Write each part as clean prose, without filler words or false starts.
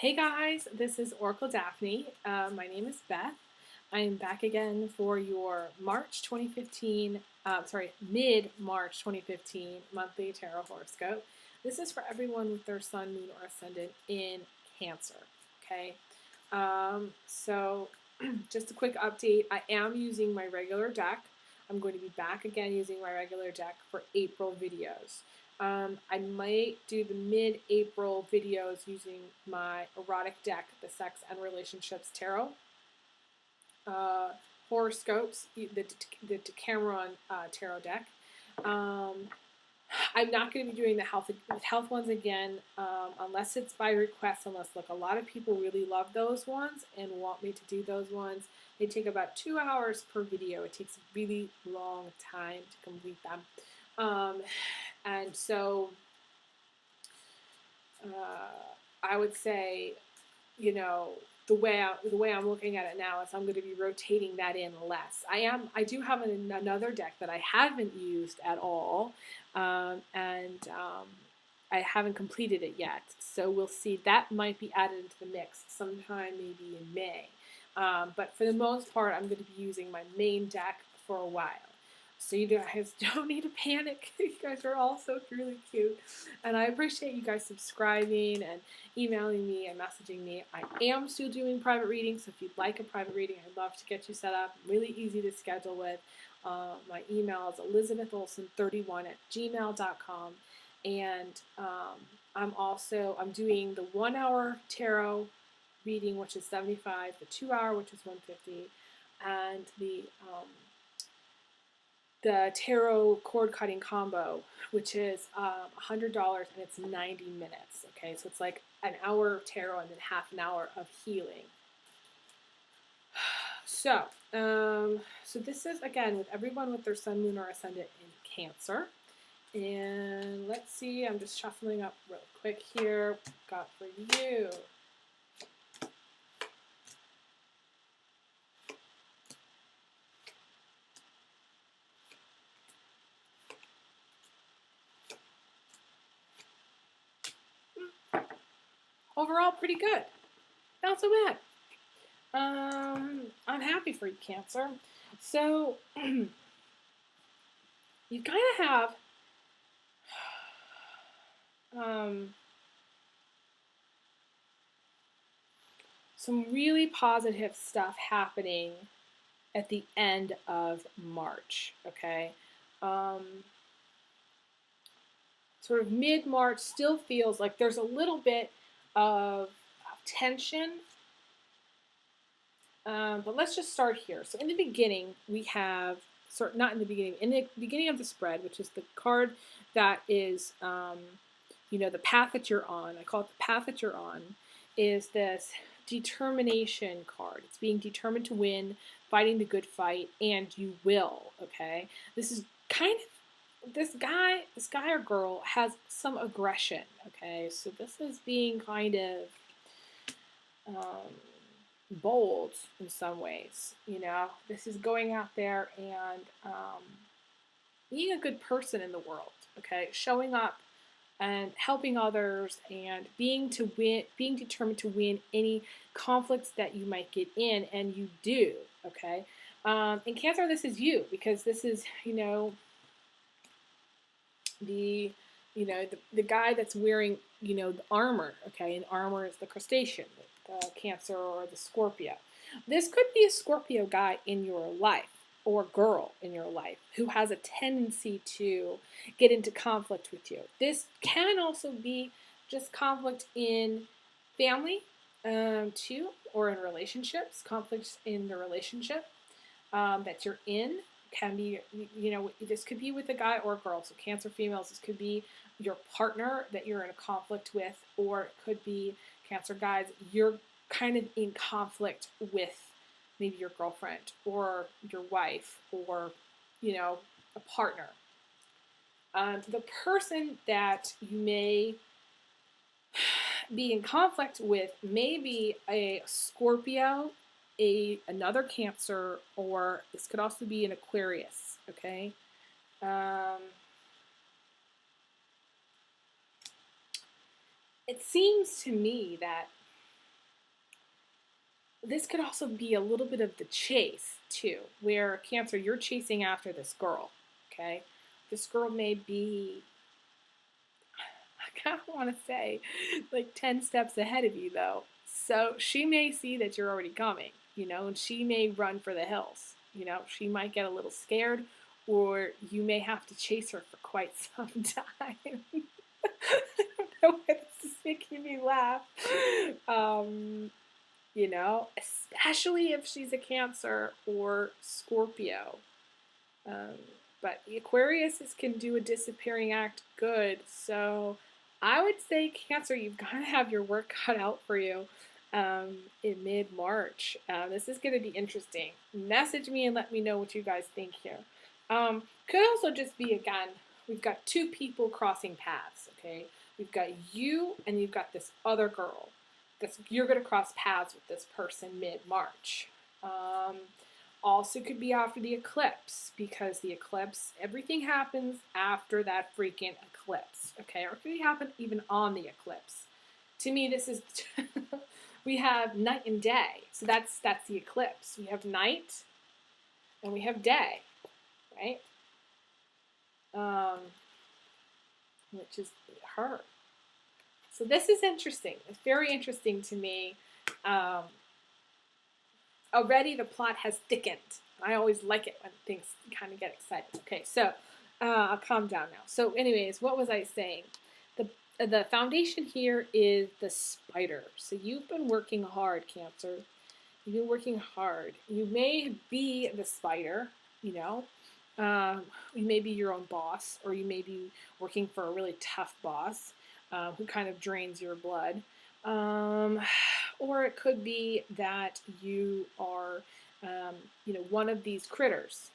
Hey guys, this is Oracle Daphne. My name is Beth. I am back again for your mid-March 2015 monthly tarot horoscope. This is for everyone with their sun, moon, or ascendant in Cancer. Okay, so just a quick update. I am using my regular deck. I'm going to be back again using my regular deck for April videos. I might do the mid-April videos using my erotic deck, the Sex and Relationships Tarot. Horoscopes, the Decameron Tarot deck. I'm not going to be doing the health ones again unless it's by request, unless like a lot of people really love those ones and want me to do those ones. They take about 2 hours per video. It takes a really long time to complete them. And so I would say, you know, the way I'm looking at it now is I'm going to be rotating that in less. I do have another deck that I haven't used at all, and I haven't completed it yet. So we'll see. That might be added into the mix sometime maybe in May. But for the most part, I'm going to be using my main deck for a while. So you guys don't need to panic. You guys are all so really cute. And I appreciate you guys subscribing and emailing me and messaging me. I am still doing private readings, so if you'd like a private reading, I'd love to get you set up. Really easy to schedule with. My email is elizabetholson31@gmail.com. And I'm doing the 1 hour tarot reading, which is $75, the 2 hour, which is $150, and the tarot cord cutting combo, which is $100 and it's 90 minutes. Okay, so it's like an hour of tarot and then half an hour of healing. So, so this is again with everyone with their sun, moon, or ascendant in Cancer. And let's see, I'm just shuffling up real quick here. Got for you. Overall, pretty good. Not so bad. I'm happy for you, Cancer. So, you kind of have some really positive stuff happening at the end of March, okay? Sort of mid-March still feels like there's a little bit of tension. But let's just start here. So in the beginning, we have, not in the beginning of the spread, which is the card that is, the path that you're on. I call it the path that you're on, is this determination card. It's being determined to win, fighting the good fight, and you will, okay? This is kind of, this guy or girl has some aggression, okay? So this is being kind of bold in some ways, This is going out there and being a good person in the world, okay? Showing up and helping others and being determined to win any conflicts that you might get in, and you do, okay? In Cancer, this is you, because this is, the guy that's wearing, the armor, okay? And armor is the crustacean, the Cancer or the Scorpio. This could be a Scorpio guy in your life, or girl in your life, who has a tendency to get into conflict with you. This can also be just conflict in family, too, or in relationships. Conflicts in the relationship that you're in can be, this could be with a guy or a girl. So Cancer females, this could be your partner that you're in a conflict with, or it could be Cancer guys, you're kind of in conflict with maybe your girlfriend or your wife or, a partner. The person that you may be in conflict with may be a Scorpio, another Cancer, or this could also be an Aquarius, okay? It seems to me that this could also be a little bit of the chase too, where Cancer, you're chasing after this girl, okay? This girl may be, I kind of want to say, like 10 steps ahead of you though. So she may see that you're already coming, and she may run for the hills. She might get a little scared, or you may have to chase her for quite some time. I don't know why this is making me laugh. Um, especially if she's a Cancer or Scorpio. Um, but the Aquarius can do a disappearing act good. So I would say, Cancer, you've got to have your work cut out for you in mid-March. This is going to be interesting. Message me and let me know what you guys think here. Could also just be, again, we've got two people crossing paths, okay? We've got you and you've got this other girl. You're going to cross paths with this person mid-March. Also could be after the eclipse, because the eclipse, everything happens after that freaking eclipse, okay? Or it could happen even on the eclipse. To me, this is, we have night and day. So that's the eclipse. We have night and we have day, right? Which is her. So this is interesting. It's very interesting to me. Already the plot has thickened. I always like it when things kind of get excited. Okay, so I'll calm down now. So anyways, what was I saying? The foundation here is the spider. So you've been working hard, Cancer. You've been working hard. You may be the spider, you may be your own boss, or you may be working for a really tough boss who kind of drains your blood. Or it could be that you are, one of these critters,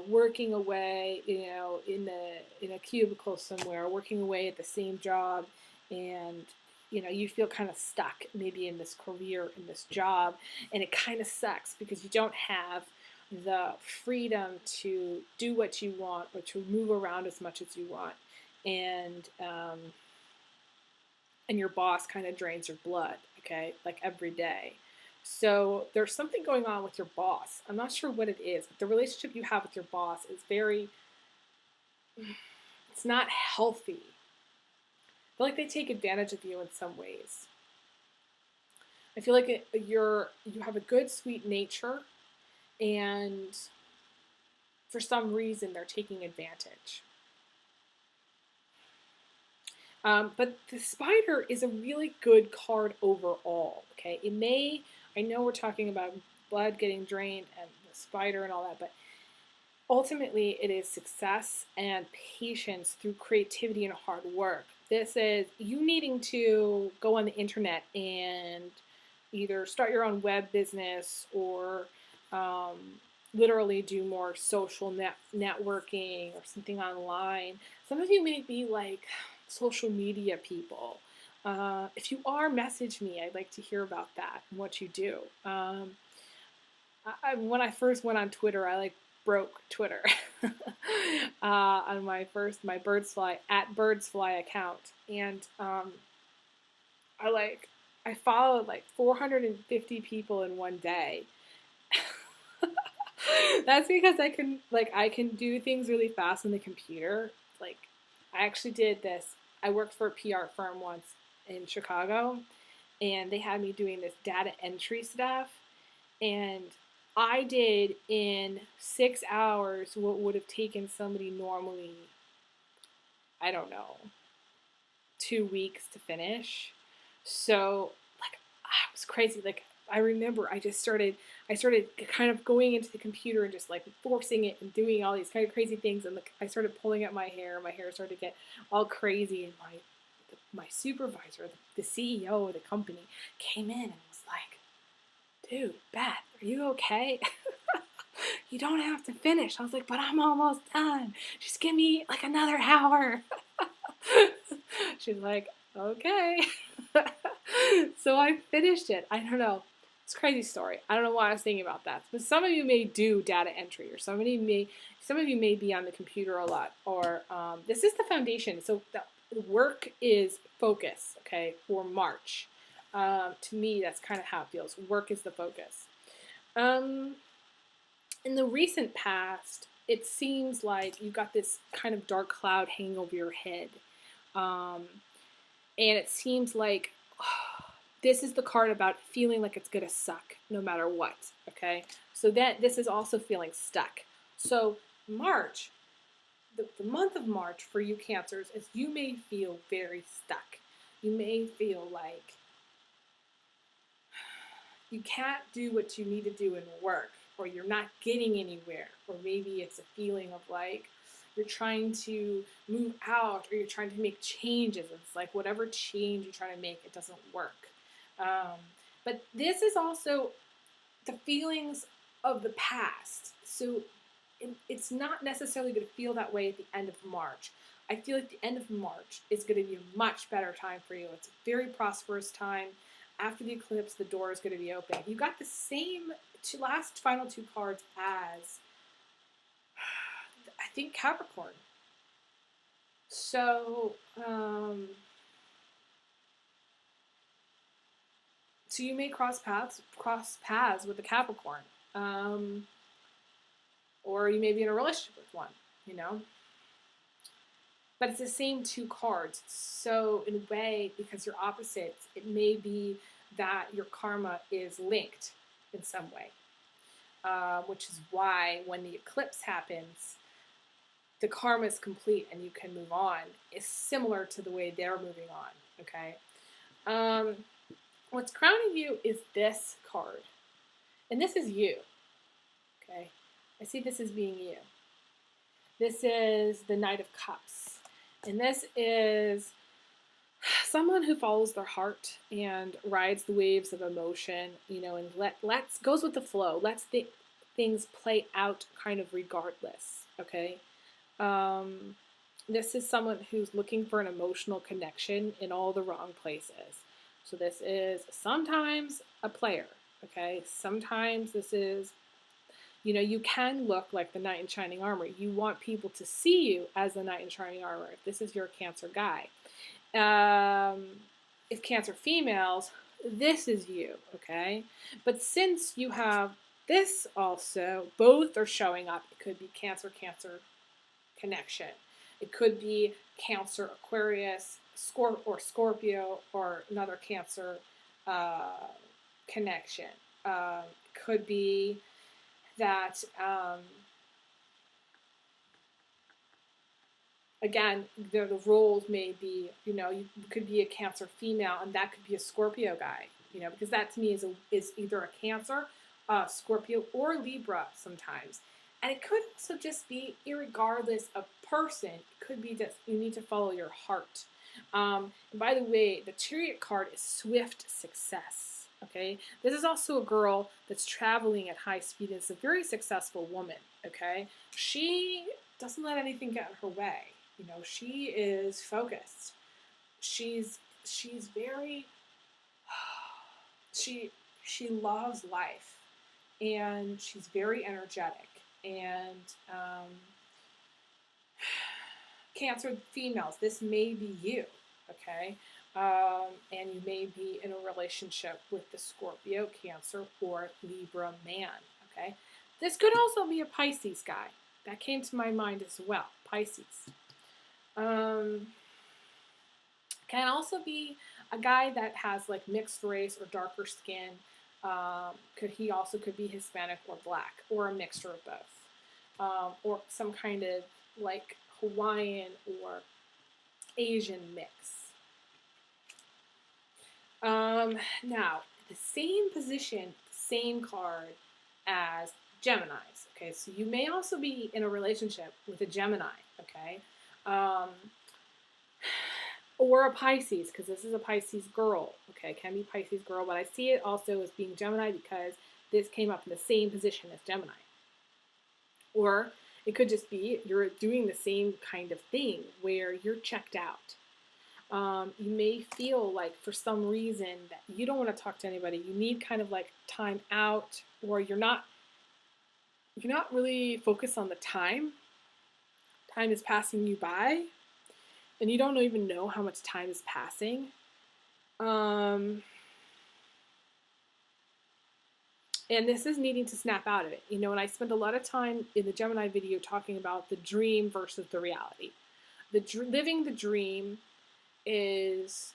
working away, in a cubicle somewhere, working away at the same job, and you feel kind of stuck maybe in this career, in this job, and it kind of sucks because you don't have the freedom to do what you want or to move around as much as you want, and your boss kind of drains your blood, okay, like every day. So there's something going on with your boss. I'm not sure what it is, but the relationship you have with your boss is it's not healthy. I feel like they take advantage of you in some ways. I feel like you have a good, sweet nature, and for some reason they're taking advantage. But the spider is a really good card overall, okay? I know we're talking about blood getting drained and the spider and all that, but ultimately it is success and patience through creativity and hard work. This is you needing to go on the internet and either start your own web business or literally do more social networking or something online. Some of you may be like social media people. If you are, message me. I'd like to hear about that and what you do. When I first went on Twitter, I broke Twitter on my Birdsfly account, and I followed 450 people in one day. That's because I can do things really fast on the computer. I actually did this. I worked for a PR firm once in Chicago, and they had me doing this data entry stuff, and I did in 6 hours what would have taken somebody normally, I don't know, 2 weeks to finish. So it was crazy. I remember I started kind of going into the computer and just forcing it and doing all these kind of crazy things, and I started pulling out my hair started to get all crazy, and my supervisor, the CEO of the company, came in and was like, "Dude, Beth, are you okay? You don't have to finish." I was like, "But I'm almost done. Just give me another hour." She's like, "Okay." So I finished it. I don't know. It's a crazy story. I don't know why I was thinking about that. But some of you may do data entry, or some of you may be on the computer a lot, or this is the foundation. So the work is focus, okay, for March. To me, that's kind of how it feels. Work is the focus. Um, in the recent past, it seems like you've got this kind of dark cloud hanging over your head. Um, and it seems like this is the card about feeling like it's going to suck no matter what. Okay. So that this is also feeling stuck. So March, the month of March for you Cancers is you may feel very stuck. You may feel like you can't do what you need to do in work, or you're not getting anywhere, or maybe it's a feeling of like you're trying to move out or you're trying to make changes. It's like whatever change you're trying to make, it doesn't work. Um, but this is also the feelings of the past. So it's not necessarily going to feel that way at the end of March. I feel like the end of March is going to be a much better time for you. It's a very prosperous time. After the eclipse, the door is going to be open. You got the same final two cards as, I think, Capricorn. So, so you may cross paths with the Capricorn, or you may be in a relationship with one. You know, but it's the same two cards. So in a way, because you're opposites, it may be that your karma is linked in some way, which is why when the eclipse happens, the karma is complete and you can move on. It's similar to the way they're moving on. Okay. What's crowning you is this card, and this is you. Okay, I see this as being you. This is the Knight of Cups, and this is someone who follows their heart and rides the waves of emotion, you know, and goes with the flow, lets things play out kind of regardless. Okay, this is someone who's looking for an emotional connection in all the wrong places. So this is sometimes a player. Okay, sometimes this is, you know, you can look like the knight in shining armor. You want people to see you as the knight in shining armor. If this is your Cancer guy. If Cancer females, this is you, okay? But since you have this also, both are showing up. It could be Cancer-Cancer connection. It could be Cancer Aquarius, or Scorpio, or another Cancer connection. Could be that, again, the roles may be, you know, you could be a Cancer female and that could be a Scorpio guy, you know, because that to me is either a Cancer, Scorpio, or Libra sometimes. And it could also just be, irregardless of person, it could be just you need to follow your heart. And by the way, the Chariot card is swift success. Okay, this is also a girl that's traveling at high speed. It's a very successful woman. Okay, she doesn't let anything get in her way. You know, she is focused. She's very she loves life, and she's very energetic. And Cancer females, this may be you, okay? And you may be in a relationship with the Scorpio, Cancer, or Libra man, okay? This could also be a Pisces guy. That came to my mind as well, Pisces. Can also be a guy that has like mixed race or darker skin. He also could be Hispanic or black, or a mixture of both, or some kind of like Hawaiian or Asian mix. Now, the same position, same card as Geminis. Okay, so you may also be in a relationship with a Gemini. Okay, or a Pisces, because this is a Pisces girl. Okay, can be Pisces girl, but I see it also as being Gemini because this came up in the same position as Gemini. Or it could just be you're doing the same kind of thing where you're checked out. You may feel like for some reason that you don't want to talk to anybody. You need kind of like time out, or you're not really focused on the time. Time is passing you by, and you don't even know how much time is passing. And this is needing to snap out of it. You know, and I spent a lot of time in the Gemini video talking about the dream versus the reality. Living the dream is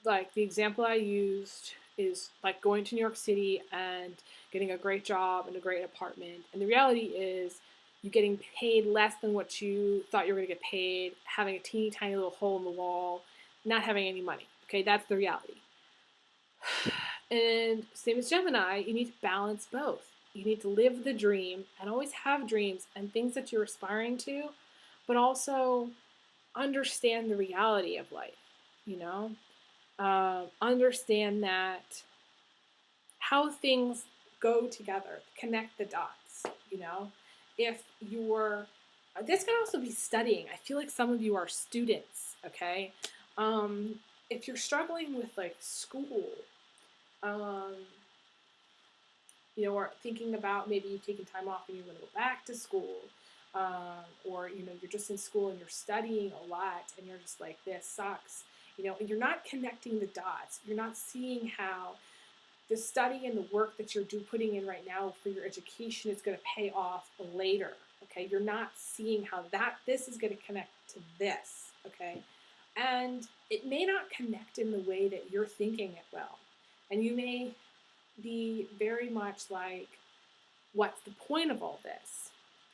like the example I used is like going to New York City and getting a great job and a great apartment. And the reality is you getting paid less than what you thought you were going to get paid, having a teeny tiny little hole in the wall, not having any money. Okay, that's the reality. And same as Gemini, you need to balance both. You need to live the dream and always have dreams and things that you're aspiring to, but also understand the reality of life, you know? Understand that how things go together, connect the dots, you know? If you're, this can also be studying. I feel like some of you are students, okay? If you're struggling with like school, um, you know, or thinking about maybe you've taken time off and you're going to go back to school, or, you know, you're just in school and you're studying a lot and you're just like, this sucks, you know, and you're not connecting the dots. You're not seeing how the study and the work that you're putting in right now for your education is going to pay off later, okay? You're not seeing how this is going to connect to this, okay? And it may not connect in the way that you're thinking it will. And you may be very much like, what's the point of all this?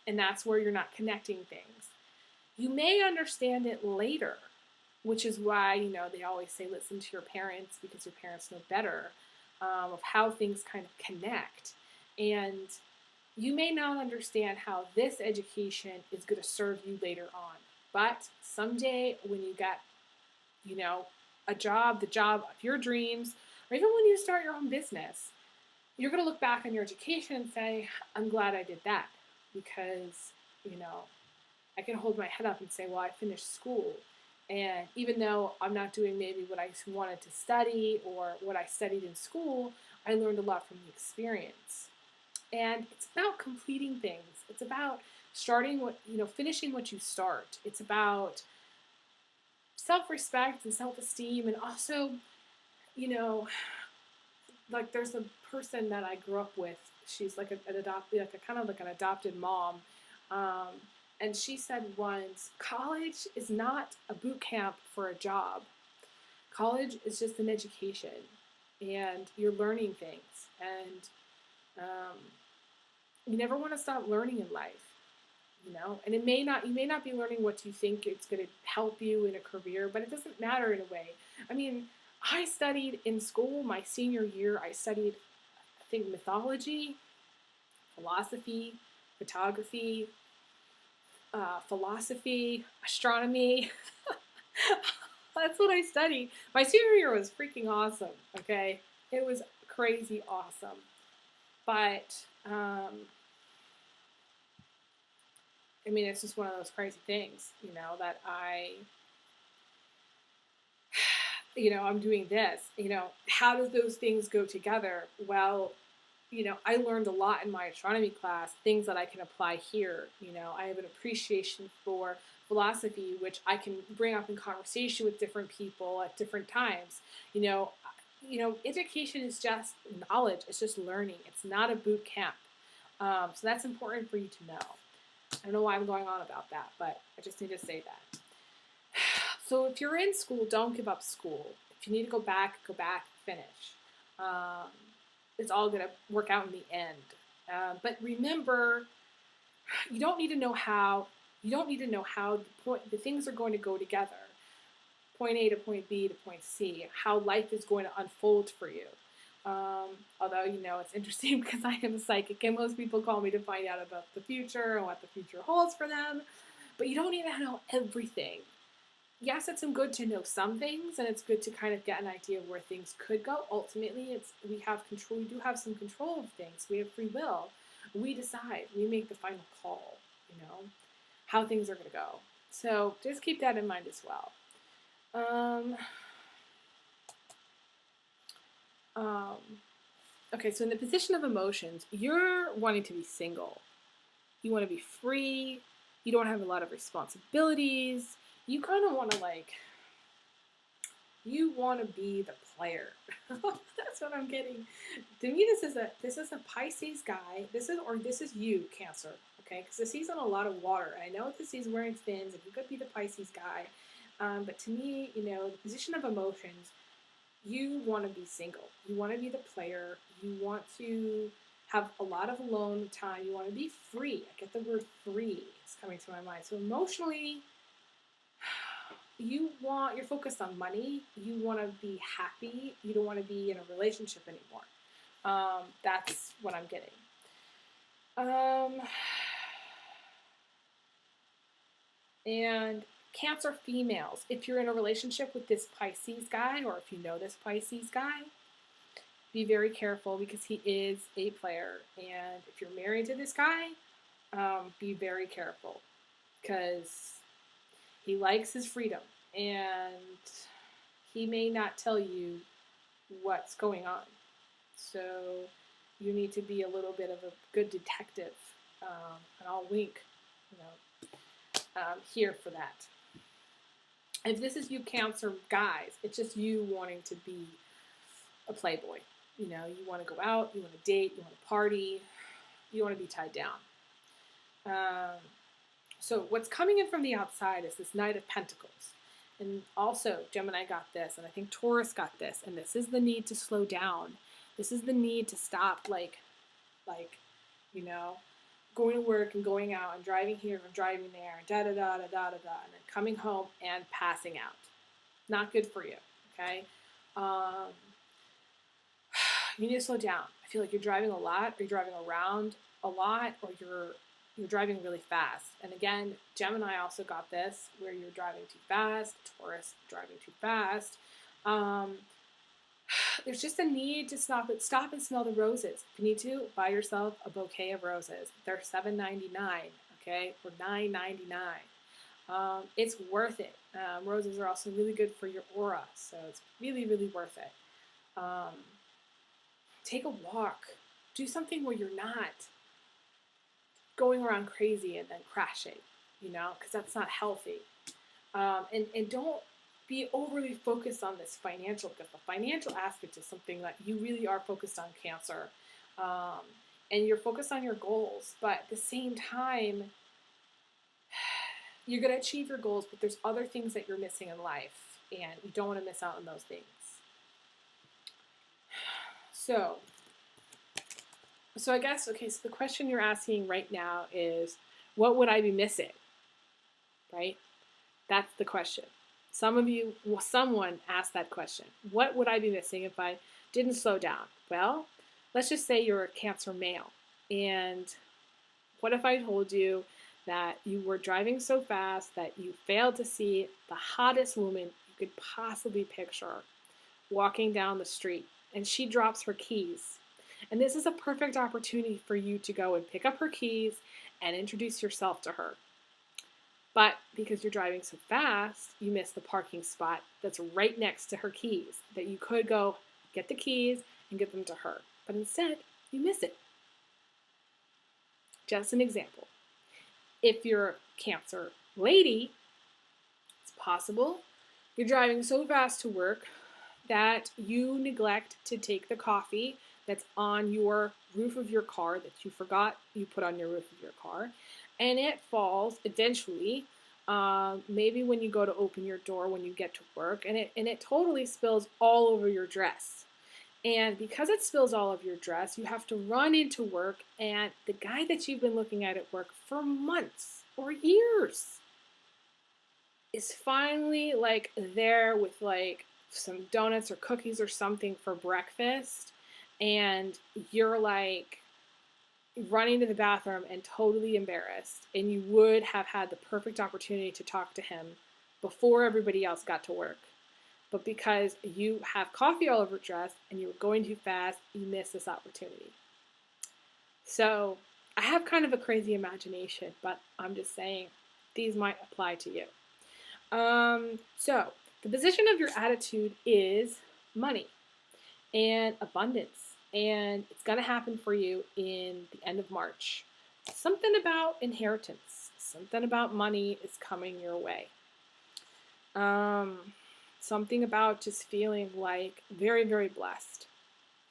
And that's where you're not connecting things. You may understand it later, which is why, you know, they always say listen to your parents because your parents know better of how things kind of connect. And you may not understand how this education is going to serve you later on. But someday when you get, you know, the job of your dreams, or even when you start your own business, you're going to look back on your education and say, I'm glad I did that because, you know, I can hold my head up and say, well, I finished school. And even though I'm not doing maybe what I wanted to study or what I studied in school, I learned a lot from the experience. And it's about completing things. It's about finishing what you start. It's about self-respect and self-esteem, and also, you know, like there's a person that I grew up with. She's like an adopted mom. And she said once, college is not a boot camp for a job. College is just an education, and you're learning things. And you never want to stop learning in life, you know. And you may not be learning what you think it's going to help you in a career, but it doesn't matter in a way. I mean, I studied in school my senior year. I studied, I think, mythology, philosophy, photography, philosophy, astronomy. That's what I studied. My senior year was freaking awesome, okay? It was crazy awesome. But, I mean, it's just one of those crazy things, you know, that I'm doing this, you know, how do those things go together? Well, you know, I learned a lot in my astronomy class, things that I can apply here. You know, I have an appreciation for philosophy, which I can bring up in conversation with different people at different times. You know, education is just knowledge. It's just learning. It's not a boot camp. So that's important for you to know. I don't know why I'm going on about that, but I just need to say that. So if you're in school, don't give up school. If you need to go back, finish. It's all going to work out in the end. But remember, you don't need to know how. You don't need to know how the things are going to go together. Point A to point B to point C. How life is going to unfold for you. Although, you know, it's interesting because I am a psychic and most people call me to find out about the future and what the future holds for them. But you don't need to know everything. Yes, it's good to know some things, and it's good to kind of get an idea of where things could go. Ultimately, we have control. We do have some control of things. We have free will. We decide. We make the final call, you know, how things are going to go. So just keep that in mind as well. Okay, so in the position of emotions, you're wanting to be single. You want to be free. You don't have a lot of responsibilities. You kind of want to you want to be the player. That's That's what I'm getting. To me, this is a Pisces guy. This is you, Cancer. Okay, because he's on a lot of water. I know this he's wearing fins, and he could be the Pisces guy. But to me, the position of emotions, you want to be single. You want to be the player. You want to have a lot of alone time. You want to be free. I get the word free. It's coming to my mind. So emotionally, you're focused on money. You want to be happy. You don't want to be in a relationship anymore. That's what I'm getting. And Cancer females, if you're in a relationship with this Pisces guy, or if you know this Pisces guy, be very careful because he is a player. And if you're married to this guy, be very careful because he likes his freedom and he may not tell you what's going on. So you need to be a little bit of a good detective, and I'll wink, here for that. If this is you, Cancer guys, it's just you wanting to be a playboy. You want to go out, you want to date, you want to party, you want to be tied down. So what's coming in from the outside is this Knight of Pentacles. And also, Gemini got this, and I think Taurus got this, and this is the need to slow down. This is the need to stop, going to work and going out and driving here and driving there, and da-da-da-da-da-da-da, and then coming home and passing out. Not good for you, okay? You need to slow down. I feel like you're driving a lot, or you're driving around a lot, or you're driving really fast. And again, Gemini also got this, where you're driving too fast, Taurus driving too fast. There's just a need to stop and smell the roses. If you need to, buy yourself a bouquet of roses. They're $7.99, okay, or $9.99. It's worth it. Roses are also really good for your aura, so it's really, really worth it. Take a walk. Do something where you're not going around crazy and then crashing, because that's not healthy. And don't be overly focused on this financial, because the financial aspect is something that you really are focused on, Cancer. And you're focused on your goals, but at the same time, you're going to achieve your goals, but there's other things that you're missing in life, and you don't want to miss out on those things. So I guess, so the question you're asking right now is, what would I be missing? Right? That's the question. Someone asked that question. What would I be missing if I didn't slow down? Well, let's just say you're a Cancer male. And what if I told you that you were driving so fast that you failed to see the hottest woman you could possibly picture walking down the street, and she drops her keys? And this is a perfect opportunity for you to go and pick up her keys and introduce yourself to her. But because you're driving so fast, you miss the parking spot that's right next to her keys, that you could go get the keys and give them to her. But instead, you miss it. Just an example. If you're a Cancer lady, it's possible you're driving so fast to work that you neglect to take the coffee that's on your roof of your car that you forgot you put on your roof of your car, and it falls eventually, maybe when you go to open your door when you get to work, and it totally spills all over your dress. And because it spills all over your dress, you have to run into work, and the guy that you've been looking at work for months or years is finally there with some donuts or cookies or something for breakfast, and you're running to the bathroom and totally embarrassed, and you would have had the perfect opportunity to talk to him before everybody else got to work. But because you have coffee all over your dress and you were going too fast, you missed this opportunity. So I have kind of a crazy imagination, but I'm just saying these might apply to you. So the position of your attitude is money and abundance. And it's going to happen for you in the end of March. Something about inheritance, something about money is coming your way. Something about just feeling very, very blessed.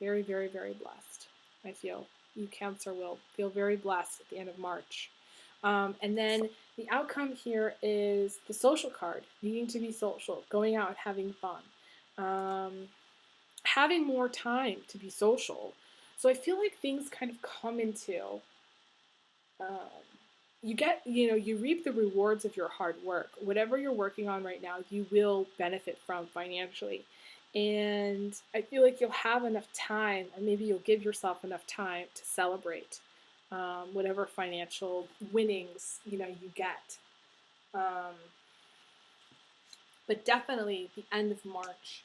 Very, very, very blessed. I feel you Cancer will feel very blessed at the end of March. And then the outcome here is the social card, needing to be social, going out and having fun, having more time to be social. So I feel like things kind of come into, um, you reap the rewards of your hard work. Whatever you're working on right now, you will benefit from financially. And I feel like you'll have enough time, or maybe you'll give yourself enough time to celebrate whatever financial winnings you get. Um, but definitely, the end of March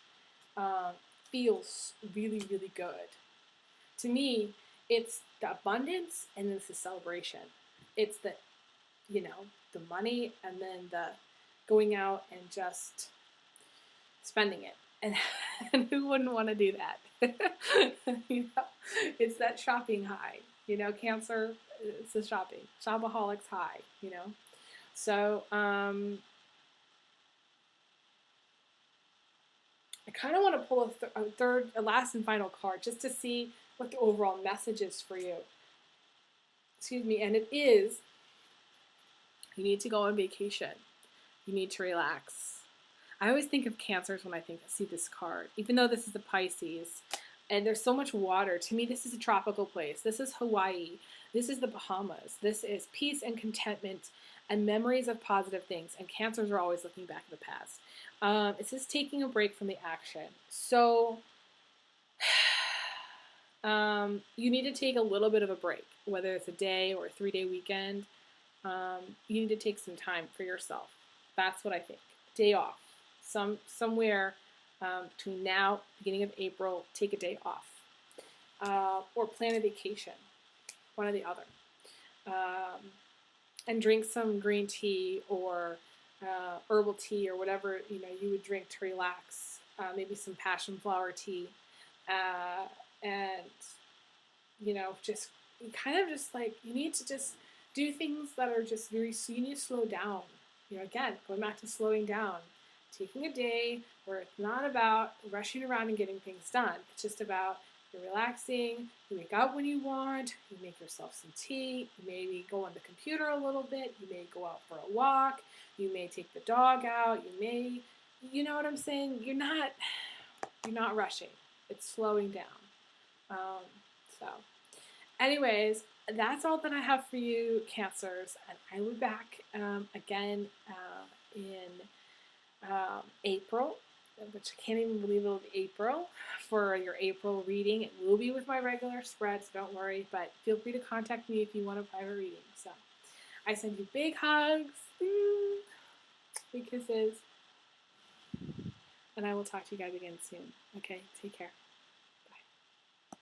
uh, feels really, really good. To me, it's the abundance and it's the celebration. It's the money and then the going out and just spending it. And, and who wouldn't want to do that? It's that shopping high. Cancer, it's the shopaholics high. So I kind of want to pull a last and final card just to see what the overall message is for you. Excuse me, and it is you need to go on vacation. You need to relax. I always think of Cancers when I see this card, even though this is the Pisces, and there's so much water. To me, this is a tropical place. This is Hawaii. This is the Bahamas. This is peace and contentment and memories of positive things. And Cancers are always looking back at the past. It says taking a break from the action. So you need to take a little bit of a break, whether it's a day or a 3-day weekend. You need to take some time for yourself. That's what I think. Day off. Somewhere between now, beginning of April, take a day off. Or plan a vacation. One or the other. And drink some green tea or herbal tea or whatever you would drink to relax. Maybe some passion flower tea. And just kind of just like you need to just do things that are just you need to slow down. Again, going back to slowing down, taking a day where it's not about rushing around and getting things done. It's just about you're relaxing, you wake up when you want, you make yourself some tea, you maybe go on the computer a little bit, you may go out for a walk, you may take the dog out, you know what I'm saying? You're not rushing. It's slowing down. So anyways, that's all that I have for you, Cancers, and I will be back again in April, which I can't even believe it'll be April, for your April reading. It will be with my regular spread, so don't worry, but feel free to contact me if you want a private reading. So I send you big hugs, big kisses, and I will talk to you guys again soon. Okay, take care.